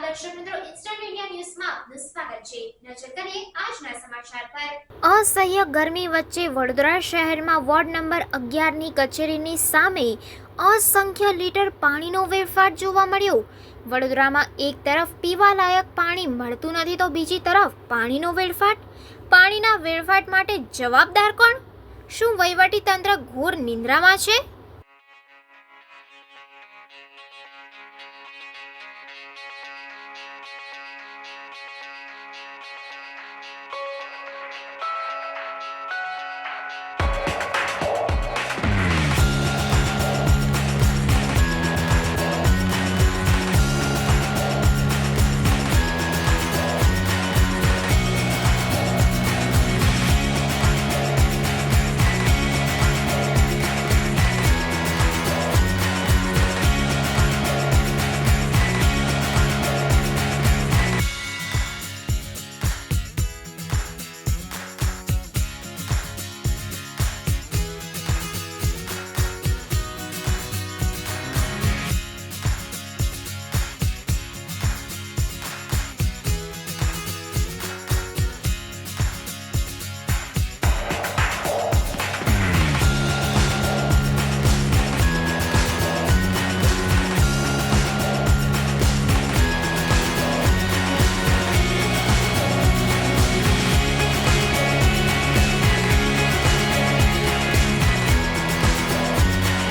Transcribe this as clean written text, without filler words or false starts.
દર્શક મિત્રો, instant India ન્યૂઝમાં આપનું સ્વાગત છે। નજર કરીએ આજના સમાચાર પર। અસહ્ય ગરમી વચ્ચે વડોદરા શહેરમાં વોર્ડ નંબર 11ની કચેરીની સામે અસંખ્ય લીટર પાણીનો વેડફાટ જોવા મળ્યો। વડોદરામાં એક તરફ પીવાલાયક પાણી મળતું નથી તો બીજી તરફ પાણીનો વેડફાટ। પાણીના વેડફાટ માટે જવાબદાર કોણ? શું વહીવટી તંત્ર ઘોર નિંદ્રામાં છે?